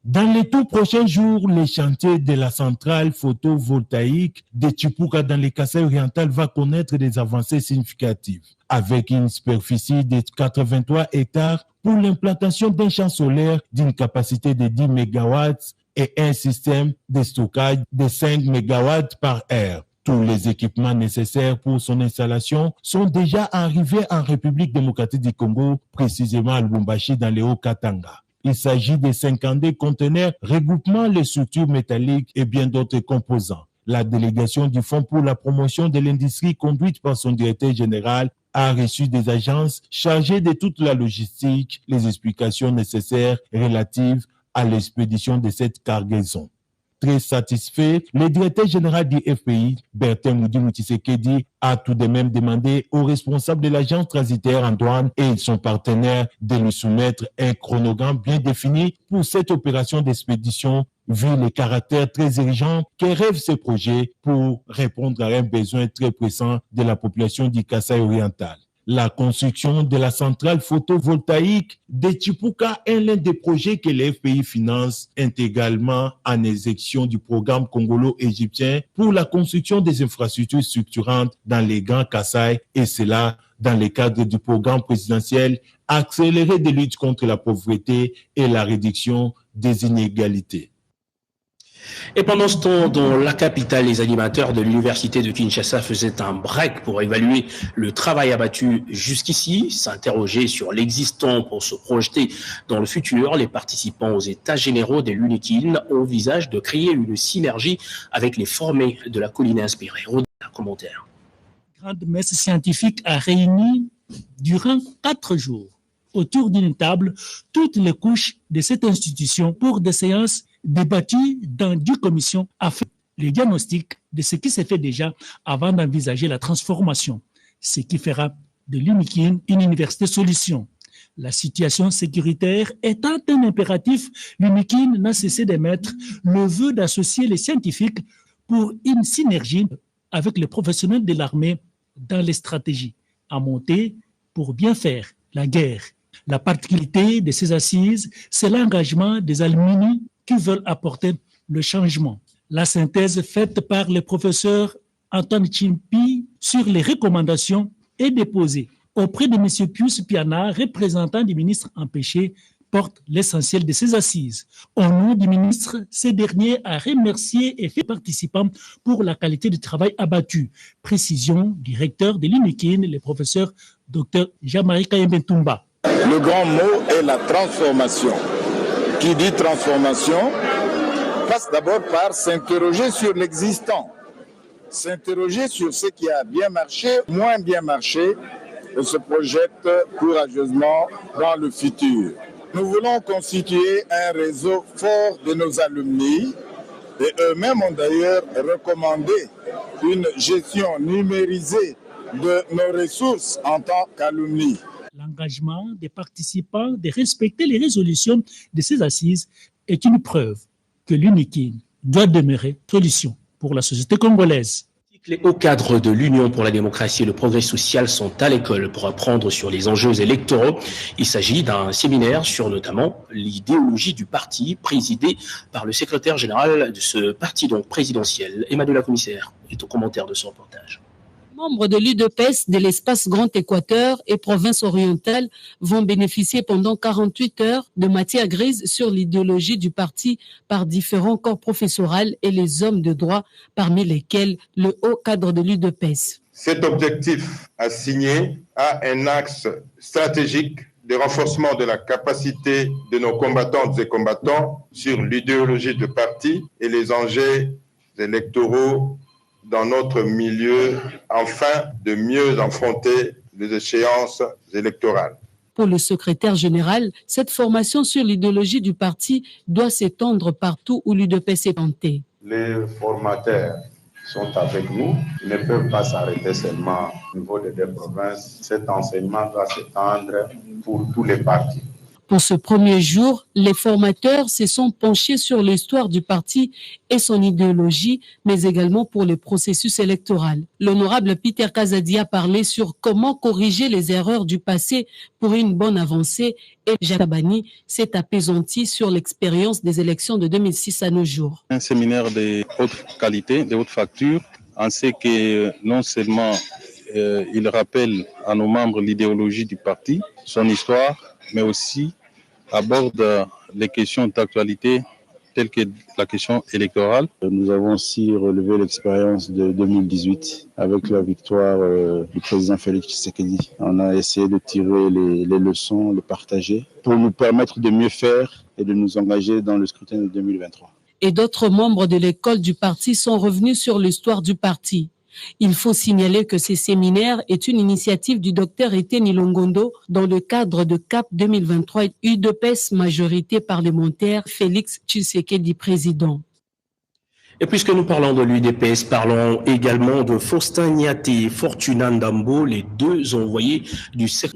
Speaker 5: Dans les tout prochains jours, le chantier de la centrale photovoltaïque de Chipuka dans le Kasaï oriental va connaître des avancées significatives. Avec une superficie de 83 hectares pour l'implantation d'un champ solaire d'une capacité de 10 MW et un système de stockage de 5 MW par heure. Tous les équipements nécessaires pour son installation sont déjà arrivés en République démocratique du Congo, précisément à Lubumbashi dans les Hauts-Katanga. Il s'agit de 52 conteneurs regroupant les structures métalliques et bien d'autres composants. La délégation du Fonds pour la promotion de l'industrie conduite par son directeur général a reçu des agences chargées de toute la logistique, les explications nécessaires relatives à l'expédition de cette cargaison. Très satisfait, le directeur général du FPI, Bertin Moudimou Tshisekedi, a tout de même demandé aux responsables de l'agence transitaire en douane et son partenaire de lui soumettre un chronogramme bien défini pour cette opération d'expédition, vu le caractère très urgent que rêve ce projet pour répondre à un besoin très pressant de la population du Kasaï oriental. La construction de la centrale photovoltaïque de Chipuka est l'un des projets que le FPI finance intégralement en exécution du programme congolo-égyptien pour la construction des infrastructures structurantes dans les Grands Kasaï, et cela dans le cadre du programme présidentiel accéléré de lutte contre la pauvreté et la réduction des inégalités.
Speaker 1: Et pendant ce temps, dans la capitale, les animateurs de l'université de Kinshasa faisaient un break pour évaluer le travail abattu jusqu'ici, s'interroger sur l'existant pour se projeter dans le futur. Les participants aux états généraux de l'UNIKIN envisagent de créer une synergie avec les formés de la colline inspirée. Un commentaire.
Speaker 6: La grande messe scientifique a réuni durant 4 jours autour d'une table toutes les couches de cette institution pour des séances débattues dans 10 commissions afin le diagnostic de ce qui s'est fait déjà avant d'envisager la transformation, ce qui fera de l'UNIKIN une université solution. La situation sécuritaire étant un impératif, l'UNIKIN n'a cessé d'émettre le vœu d'associer les scientifiques pour une synergie avec les professionnels de l'armée dans les stratégies à monter pour bien faire la guerre. La particularité de ces assises, c'est l'engagement des alumni qui veulent apporter le changement. La synthèse faite par le professeur Antoine Chimpi sur les recommandations est déposée auprès de M. Pius Piana, représentant du ministre empêché, porte l'essentiel de ces assises. Au nom du ministre, ce dernier a remercié et fait participants pour la qualité du travail abattu. Précision du recteur de l'UNIKIN, le professeur Dr Jean-Marie Kayembentumba.
Speaker 7: Le grand mot est la transformation. Qui dit transformation passe d'abord par s'interroger sur l'existant, s'interroger sur ce qui a bien marché, moins bien marché, et se projette courageusement dans le futur. Nous voulons constituer un réseau fort de nos alumni, et eux-mêmes ont d'ailleurs recommandé une gestion numérisée de nos ressources en tant qu'alumni.
Speaker 6: L'engagement des participants de respecter les résolutions de ces assises est une preuve que l'UNIKIN doit demeurer solution pour la société congolaise.
Speaker 1: Les hauts cadres de l'Union pour la démocratie et le progrès social sont à l'école pour apprendre sur les enjeux électoraux. Il s'agit d'un séminaire sur notamment l'idéologie du parti présidé par le secrétaire général de ce parti donc présidentiel. Emmanuel Commissaire est au commentaire de ce reportage.
Speaker 9: Membres de l'UDPS de l'espace Grand Équateur et province orientale vont bénéficier pendant 48 heures de matière grise sur l'idéologie du parti par différents corps professoraux et les hommes de droit, parmi lesquels le haut cadre de l'UDPS.
Speaker 25: Cet objectif assigné a un axe stratégique de renforcement de la capacité de nos combattantes et combattants sur l'idéologie du parti et les enjeux électoraux dans notre milieu, afin de mieux affronter les échéances électorales.
Speaker 9: Pour le secrétaire général, cette formation sur l'idéologie du parti doit s'étendre partout où l'UDPS est tenté.
Speaker 26: Les formateurs sont avec nous, ils ne peuvent pas s'arrêter seulement au niveau des 2 provinces. Cet enseignement doit s'étendre pour tous les partis.
Speaker 9: Pour ce premier jour, les formateurs se sont penchés sur l'histoire du parti et son idéologie, mais également pour le processus électoral. L'honorable Peter Kazadi a parlé sur comment corriger les erreurs du passé pour une bonne avancée et Jacques Abani s'est apaisanti sur l'expérience des élections de 2006 à nos jours.
Speaker 8: Un séminaire de haute qualité, de haute facture, en ce que non seulement il rappelle à nos membres l'idéologie du parti, son histoire, mais aussi aborde les questions d'actualité telles que la question électorale.
Speaker 11: Nous avons aussi relevé l'expérience de 2018 avec la victoire du président Félix Tshisekedi. On a essayé de tirer les leçons, les partager pour nous permettre de mieux faire et de nous engager dans le scrutin de 2023.
Speaker 9: Et d'autres membres de l'école du parti sont revenus sur l'histoire du parti. Il faut signaler que ces séminaires est une initiative du docteur Etienne Longondo dans le cadre de CAP 2023 UDPS majorité parlementaire Félix Tshisekedi président.
Speaker 1: Et puisque nous parlons de l'UDPS, parlons également de Faustin Niaté et Fortuna Ndambo, les deux envoyés du CERF.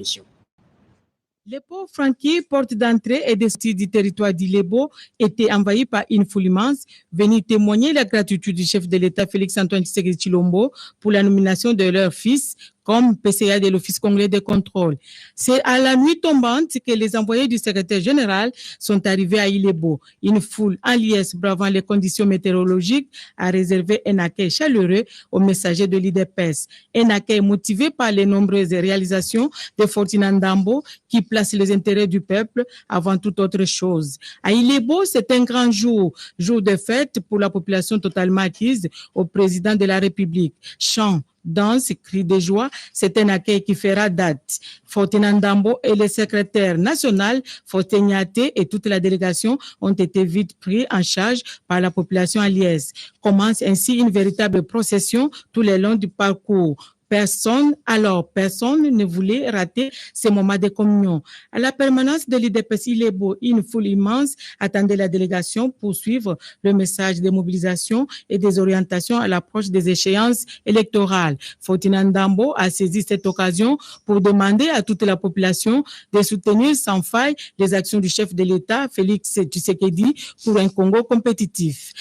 Speaker 12: Les pots franquis, porte d'entrée et de sortie du territoire d'Ilebo étaient envahis par une foule immense venue témoigner la gratitude du chef de l'État Félix-Antoine Tshisekedi Tshilombo pour la nomination de leur fils comme PCA de l'Office congolais de contrôle. C'est à la nuit tombante que les envoyés du secrétaire général sont arrivés à Ilebo. Une foule en liesse bravant les conditions météorologiques a réservé un accueil chaleureux aux messagers de l'UDPS. Un accueil motivé par les nombreuses réalisations de Fortuna Ndambo qui place les intérêts du peuple avant toute autre chose. À Ilebo, c'est un grand jour, jour de fête pour la population totalement acquise au président de la République. Chants, danse, cris de joie, c'est un accueil qui fera date. Fortuna Ndambo et le secrétaire national, Faustin Niaté et toute la délégation ont été vite pris en charge par la population aliaise. Commence ainsi une véritable procession tout le long du parcours. Personne ne voulait rater ces moments de communion. À la permanence de l'UDPS Ilebo, une foule immense attendait la délégation pour suivre le message de mobilisation et des orientations à l'approche des échéances électorales. Fortuna Ndambo a saisi cette occasion pour demander à toute la population de soutenir sans faille les actions du chef de l'État, Félix Tshisekedi, pour un Congo compétitif.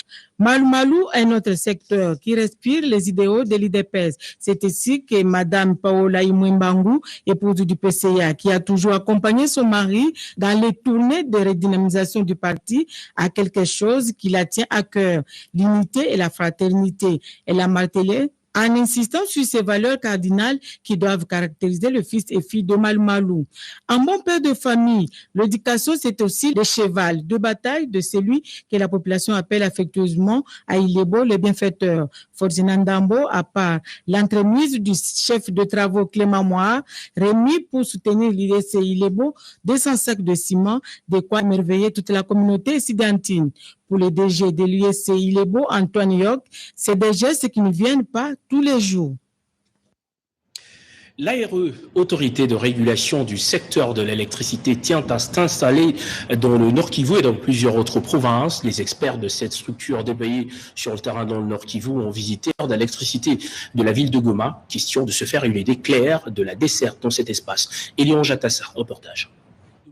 Speaker 12: Malou, un autre secteur qui respire les idéaux de l'UDPS. C'est ici que Madame Paola Imwimbangu, épouse du PCA, qui a toujours accompagné son mari dans les tournées de redynamisation du parti, a quelque chose qui la tient à cœur, l'unité et la fraternité. Elle a martelé en insistant sur ces valeurs cardinales qui doivent caractériser le fils et fille de Malou. Un bon père de famille, l'éducation, c'est aussi le cheval de bataille de celui que la population appelle affectueusement à Ilebo le bienfaiteur. Fortuna Ndambo, à part l'entremise du chef de travaux Clément Moir, remis pour soutenir l'IDC Ilebo 200 sacs de ciment, de quoi émerveiller toute la communauté sidantine. Pour le DG de l'USC Ilebo, Antoine York, c'est des gestes qui ne viennent pas tous les jours.
Speaker 1: L'ARE, autorité de régulation du secteur de l'électricité, tient à s'installer dans le Nord Kivu et dans plusieurs autres provinces. Les experts de cette structure déployée sur le terrain dans le Nord Kivu ont visité l'électricité de la ville de Goma. Question de se faire une idée claire de la desserte dans cet espace. Elion Jatassa, reportage.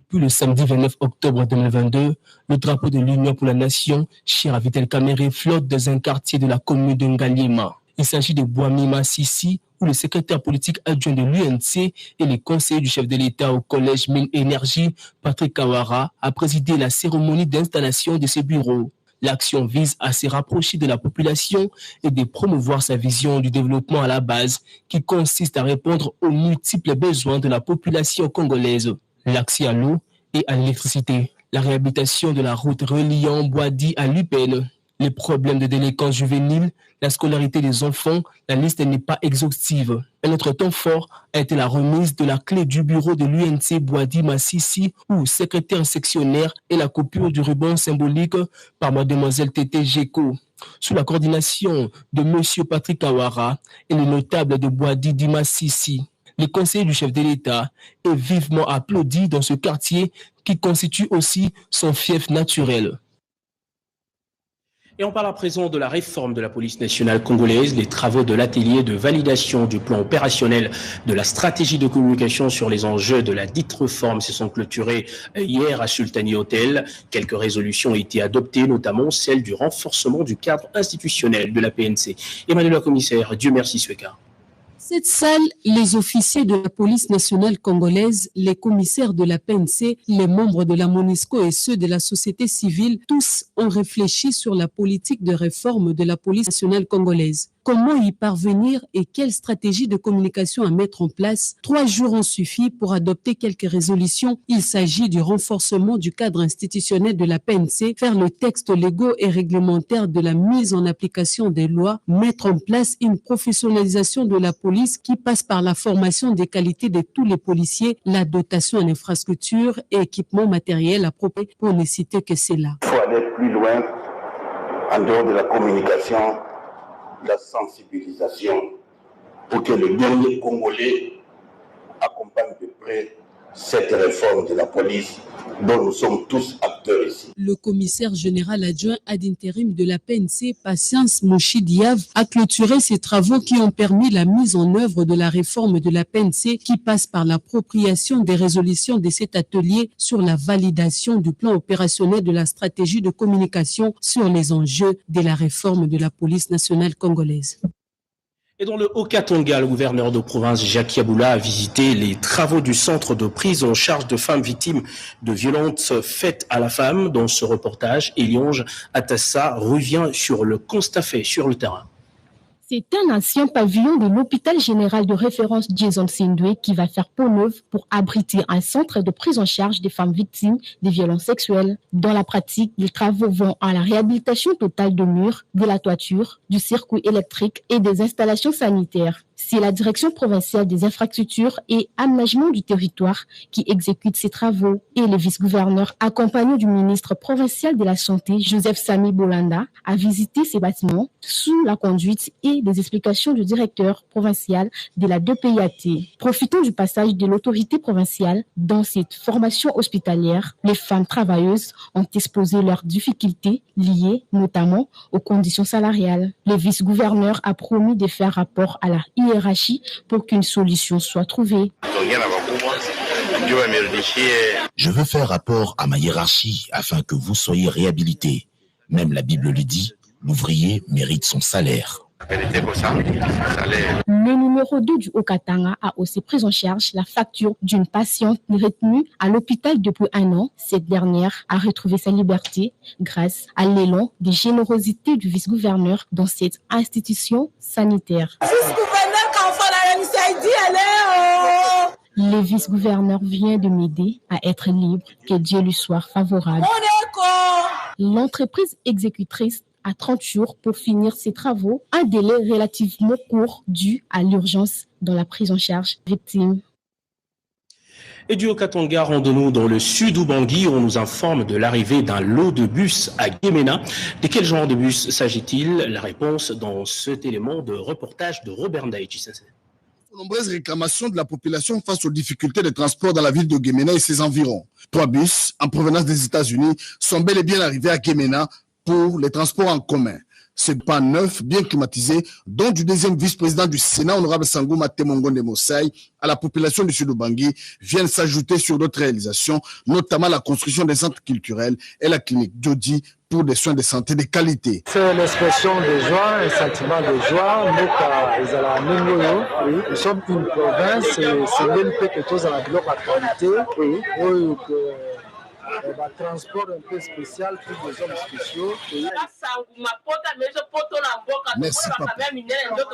Speaker 13: Depuis le samedi 29 octobre 2022, le drapeau de l'Union pour la Nation, cher à Vital Kamerhe, flotte dans un quartier de la commune de Ngaliema. Il s'agit de Boamima Sissi, où le secrétaire politique adjoint de l'UNC et le conseiller du chef de l'État au collège Mine Énergie, Patrick Kawara, a présidé la cérémonie d'installation de ce bureau. L'action vise à se rapprocher de la population et de promouvoir sa vision du développement à la base, qui consiste à répondre aux multiples besoins de la population congolaise. L'accès à l'eau et à l'électricité, la réhabilitation de la route reliant Boadi à Lupène, les problèmes de délinquance juvénile, la scolarité des enfants, la liste n'est pas exhaustive. Un autre temps fort a été la remise de la clé du bureau de l'UNC Boadi Massissi, où secrétaire sectionnaire et la coupure du ruban symbolique par mademoiselle Tété Géco. Sous la coordination de monsieur Patrick Kawara et le notable de Boadi Dimassissi. Le conseiller du chef de l'État est vivement applaudi dans ce quartier qui constitue aussi son fief naturel.
Speaker 1: Et on parle à présent de la réforme de la police nationale congolaise. Les travaux de l'atelier de validation du plan opérationnel de la stratégie de communication sur les enjeux de la dite réforme se sont clôturés hier à Sultani Hotel. Quelques résolutions ont été adoptées, notamment celle du renforcement du cadre institutionnel de la PNC. Emmanuel le commissaire, Dieu merci Sweka.
Speaker 9: Cette salle, les officiers de la police nationale congolaise, les commissaires de la PNC, les membres de la MONUSCO et ceux de la société civile, tous ont réfléchi sur la politique de réforme de la police nationale congolaise. Comment y parvenir et quelle stratégie de communication à mettre en place? 3 jours ont suffi pour adopter quelques résolutions. Il s'agit du renforcement du cadre institutionnel de la PNC, faire le texte légaux et réglementaire de la mise en application des lois, mettre en place une professionnalisation de la police qui passe par la formation des qualités de tous les policiers, la dotation en infrastructures et équipements matériels appropriés, pour ne citer que cela.
Speaker 10: Il faut aller plus loin en dehors de la communication, la sensibilisation, pour que le dernier Congolais accompagne de près cette réforme de la police dont nous sommes tous acteurs ici.
Speaker 9: Le commissaire général adjoint ad intérim de la PNC, Patience Mouchidiav, a clôturé ces travaux qui ont permis la mise en œuvre de la réforme de la PNC qui passe par l'appropriation des résolutions de cet atelier sur la validation du plan opérationnel de la stratégie de communication sur les enjeux de la réforme de la police nationale congolaise.
Speaker 1: Et dans le Haut-Katanga, le gouverneur de province Jacques Yaboula a visité les travaux du centre de prise en charge de femmes victimes de violences faites à la femme. Dans ce reportage, Elionge Atassa revient sur le constat fait sur le terrain.
Speaker 14: C'est un ancien pavillon de l'hôpital général de référence Jason Sindwe qui va faire peau neuve pour abriter un centre de prise en charge des femmes victimes de violences sexuelles. Dans la pratique, les travaux vont à la réhabilitation totale de murs, de la toiture, du circuit électrique et des installations sanitaires. C'est la direction provinciale des infrastructures et aménagement du territoire qui exécute ces travaux. Et le vice-gouverneur, accompagné du ministre provincial de la Santé, Joseph Sami Bolanda, a visité ces bâtiments sous la conduite et des explications du directeur provincial de la DPIAT. Profitant du passage de l'autorité provinciale dans cette formation hospitalière, les femmes travailleuses ont exposé leurs difficultés liées notamment aux conditions salariales. Le vice-gouverneur a promis de faire rapport à la hiérarchie pour qu'une solution soit trouvée.
Speaker 15: Je veux faire rapport à ma hiérarchie afin que vous soyez réhabilités. Même la Bible le dit, l'ouvrier mérite son salaire.
Speaker 14: Le numéro 2 du Haut-Katanga a aussi pris en charge la facture d'une patiente retenue à l'hôpital depuis 1 an. Cette dernière a retrouvé sa liberté grâce à l'élan de générosité du vice-gouverneur dans cette institution sanitaire. Le vice-gouverneur vient de m'aider à être libre, que Dieu lui soit favorable. L'entreprise exécutrice a 30 jours pour finir ses travaux, un délai relativement court dû à l'urgence dans la prise en charge victime.
Speaker 1: Et du Haut-Katanga, rendons-nous dans le sud Ubangui, on nous informe de l'arrivée d'un lot de bus à Gemena. De quel genre de bus s'agit-il? La réponse dans cet élément de reportage de Robert Ndaïchi.
Speaker 2: De nombreuses réclamations de la population face aux difficultés de transport dans la ville de Gemena et ses environs. 3 bus en provenance des États-Unis sont bel et bien arrivés à Gemena pour les transports en commun. C'est pas neuf, bien climatisé, dont du deuxième vice-président du Sénat, honorable Sangou Matemongonde Mosaï, à la population du Sud-Ubangui, viennent s'ajouter sur d'autres réalisations, notamment la construction des centres culturels et la clinique Djodi pour des soins de santé de qualité.
Speaker 16: C'est l'expression de joie, un sentiment de joie. Nous sommes une province, c'est même quelque chose à la bloc actualité. Un transport un peu spécial pour des hommes spéciaux.
Speaker 2: Merci papa.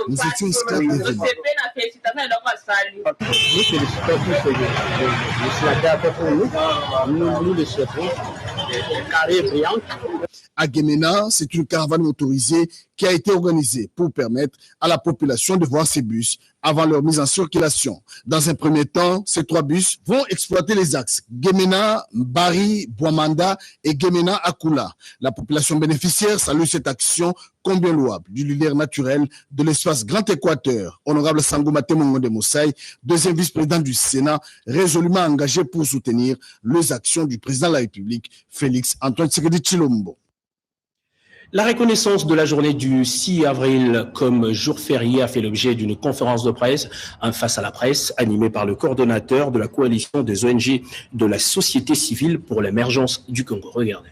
Speaker 2: Nous étions esclaves des vélos.
Speaker 16: Nous félicitons tous nous les souhaitons. Carré brillant.
Speaker 2: À Gemena, c'est une caravane motorisée qui a été organisée pour permettre à la population de voir ces bus avant leur mise en circulation. Dans un premier temps, ces 3 bus vont exploiter les axes Gemena, Bari, Boamanda et Gemena, Akula. La population bénéficiaire salue cette action combien louable du leader naturel de l'espace Grand Équateur, honorable Sangou Matemongonde Mosaï, deuxième vice-président du Sénat, résolument engagé pour soutenir les actions du président de la République, Félix Antoine Tshisekedi Tshilombo.
Speaker 1: La reconnaissance de la journée du 6 avril comme jour férié a fait l'objet d'une conférence de presse, un face à la presse, animée par le coordonnateur de la coalition des ONG de la société civile pour l'émergence du Congo. Regardez.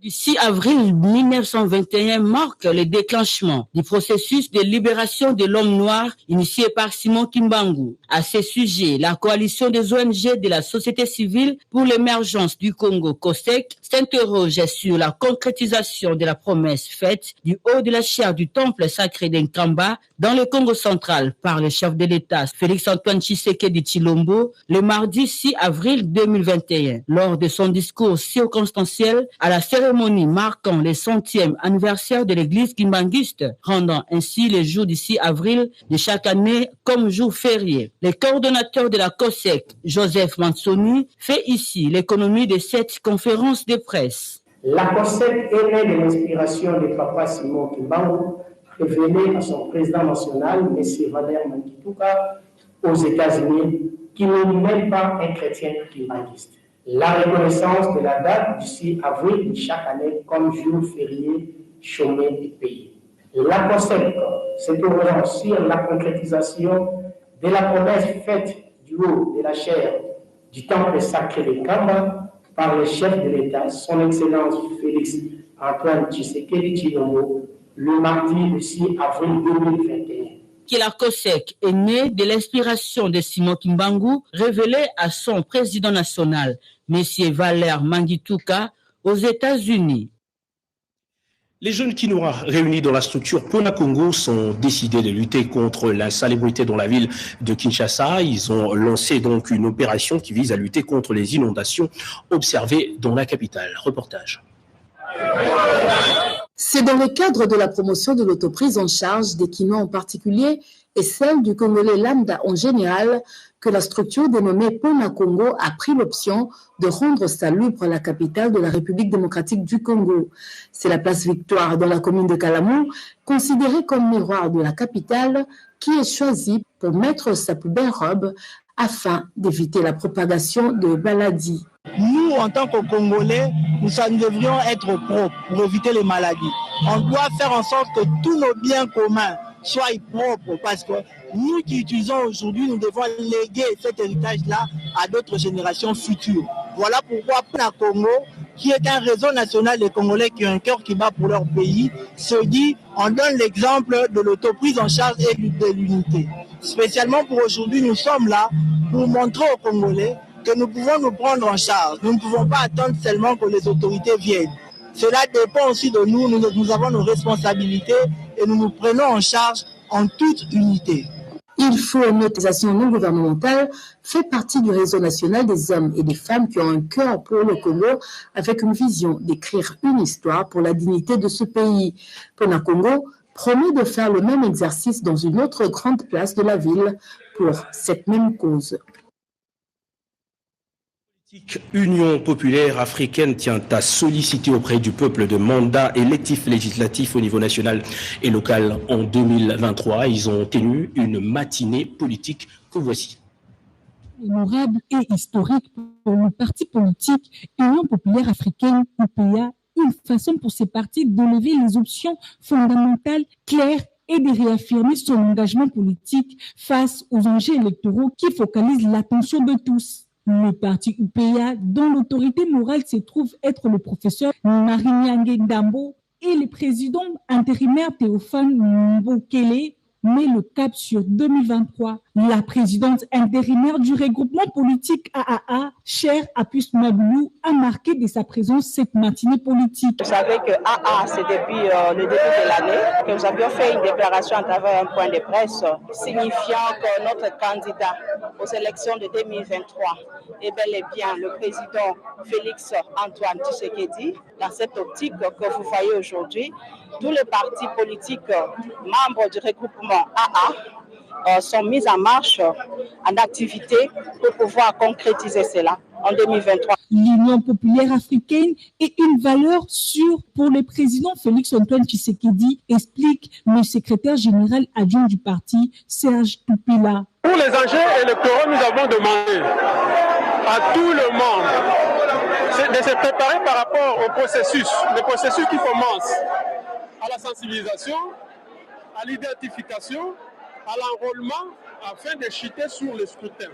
Speaker 17: Du 6 avril 1921 marque le déclenchement du processus de libération de l'homme noir initié par Simon Kimbangu. À ce sujet, la coalition des ONG de la société civile pour l'émergence du Congo, COSEC, s'interroge sur la concrétisation de la promesse faite du haut de la chaire du temple sacré d'Nkamba dans le Congo central par le chef de l'État Félix-Antoine Tshisekedi Tshilombo le mardi 6 avril 2021. Lors de son discours circonstanciel à la cérémonie marquant le 100e anniversaire de l'église kimbanguiste, rendant ainsi le jour du 6 avril de chaque année comme jour férié. Le coordonnateur de la COSEC, Joseph Mansoni, fait ici l'économie de cette conférence de presse.
Speaker 18: La COSEC est née de l'inspiration de Papa Simon Kimbangu, révélé à son président national, M. Valère Mangituka, aux États-Unis, qui n'est même pas un chrétien kimbanguiste. La reconnaissance de la date du 6 avril de chaque année comme jour férié, chômé et payé. La COSEC s'interroge sur la concrétisation de la promesse faite du haut de la chaire du temple sacré de Nkamba par le chef de l'État, son Excellence Félix-Antoine Tshisekedi Tshilombo, le mardi 6 avril 2021.
Speaker 17: Que la COSEC est née de l'inspiration de Simon Kimbangu, révélé à son président national, M. Valère Mangituka, aux États-Unis.
Speaker 1: Les jeunes Kinois réunis dans la structure Pona Congo sont décidés de lutter contre l'insalubrité dans la ville de Kinshasa. Ils ont lancé donc une opération qui vise à lutter contre les inondations observées dans la capitale. Reportage.
Speaker 19: C'est dans le cadre de la promotion de l'autoprise en charge des Kinois en particulier et celle du Congolais lambda en général que la structure dénommée Pona Congo a pris l'option de rendre salubre la capitale de la République démocratique du Congo. C'est la place Victoire dans la commune de Kalamou, considérée comme miroir de la capitale, qui est choisie pour mettre sa plus belle robe afin d'éviter la propagation de maladies.
Speaker 20: Nous, en tant que Congolais, nous devrions être propres pour éviter les maladies. On doit faire en sorte que tous nos biens communs soient propres parce que nous qui utilisons aujourd'hui, nous devons léguer cet héritage-là à d'autres générations futures. Voilà pourquoi Pona Congo, qui est un réseau national des Congolais qui ont un cœur qui bat pour leur pays, se dit, on donne l'exemple de l'autoprise en charge et de l'unité. Spécialement pour aujourd'hui, nous sommes là pour montrer aux Congolais que nous pouvons nous prendre en charge. Nous ne pouvons pas attendre seulement que les autorités viennent. Cela dépend aussi de nous. Nous avons nos responsabilités et nous nous prenons en charge en toute unité.
Speaker 19: Il faut une autorisation non gouvernementale fait partie du réseau national des hommes et des femmes qui ont un cœur pour le Congo avec une vision d'écrire une histoire pour la dignité de ce pays. Pona Congo promet de faire le même exercice dans une autre grande place de la ville pour cette même cause.
Speaker 1: Union populaire africaine tient à solliciter auprès du peuple de mandats électifs législatifs au niveau national et local en 2023. Ils ont tenu une matinée politique que voici.
Speaker 22: Honorable et historique pour le parti politique Union populaire africaine, UPA, une façon pour ces partis de lever les options fondamentales, claires et de réaffirmer son engagement politique face aux enjeux électoraux qui focalisent l'attention de tous. Le parti UPA, dont l'autorité morale se trouve être le professeur Marie-Nyange Ndambo et le président intérimaire Théophane Mbokele, met le cap sur 2023. La présidente intérimaire du regroupement politique AAA, Cher Apus Maboulou, a marqué de sa présence cette matinée politique.
Speaker 23: Vous savez que AA, c'est depuis le début de l'année que nous avions fait une déclaration à travers un point de presse signifiant que notre candidat aux élections de 2023 est bel et bien le président Félix-Antoine Tshisekedi. Dans cette optique que vous voyez aujourd'hui, tous les partis politiques membres du regroupement AA sont mis en marche, en activité pour pouvoir concrétiser cela en 2023.
Speaker 22: L'Union populaire africaine est une valeur sûre pour le président Félix-Antoine Tshisekedi, explique le secrétaire général adjoint du parti, Serge Toupila.
Speaker 27: Pour les enjeux électoraux, nous avons demandé à tout le monde de se préparer par rapport au processus, le processus qui commence. à la sensibilisation, à l'identification, à l'enrôlement, afin de chuter sur le scrutin.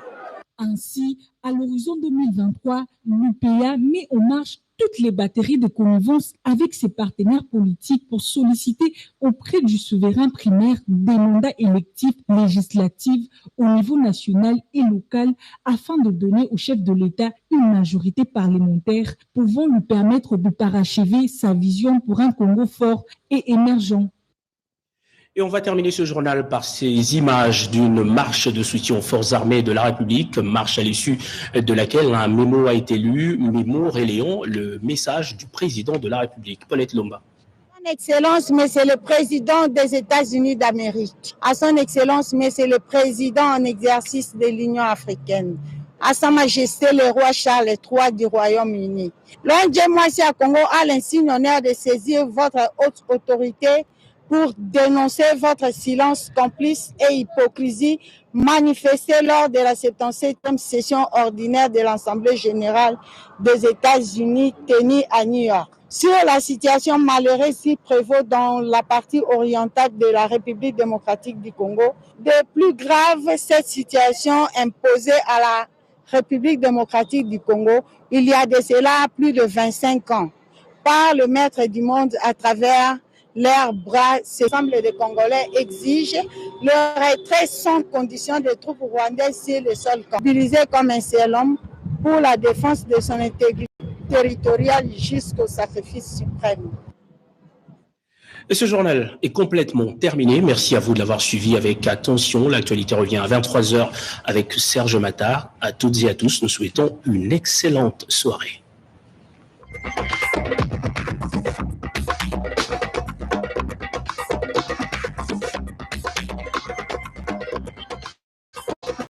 Speaker 22: Ainsi, à l'horizon 2023, l'UPA met en marche toutes les batteries de connivence avec ses partenaires politiques pour solliciter auprès du souverain primaire des mandats électifs législatifs au niveau national et local afin de donner au chef de l'État une majorité parlementaire pouvant lui permettre de parachever sa vision pour un Congo fort et émergent.
Speaker 1: Et on va terminer ce journal par ces images d'une marche de soutien aux forces armées de la République, marche à l'issue de laquelle un mémo a été lu, mémo relayant le message du président de la République, Paulette Lomba.
Speaker 3: Son Excellence, Monsieur le Président des États-Unis d'Amérique. À Son Excellence, Monsieur le Président en exercice de l'Union africaine. À Sa Majesté le Roi Charles III du Royaume-Uni. L'ONG Moissia Congo a l'insigne honneur de saisir votre haute autorité pour dénoncer votre silence complice et hypocrisie manifestée lors de la 77e session ordinaire de l'Assemblée générale des États-Unis tenue à New York. Sur la situation malheureuse qui prévaut dans la partie orientale de la République démocratique du Congo, de plus grave, cette situation imposée à la République démocratique du Congo, il y a de cela plus de 25 ans, par le maître du monde à travers leurs bras. Ce semble des Congolais exigent le retrait sans condition des troupes rwandaises sur le sol, mobilisé comme un seul homme pour la défense de son intégrité territoriale jusqu'au sacrifice suprême.
Speaker 1: Et ce journal est complètement terminé. Merci à vous de l'avoir suivi avec attention. L'actualité revient à 23h avec Serge Matard. À toutes et à tous, nous souhaitons une excellente soirée.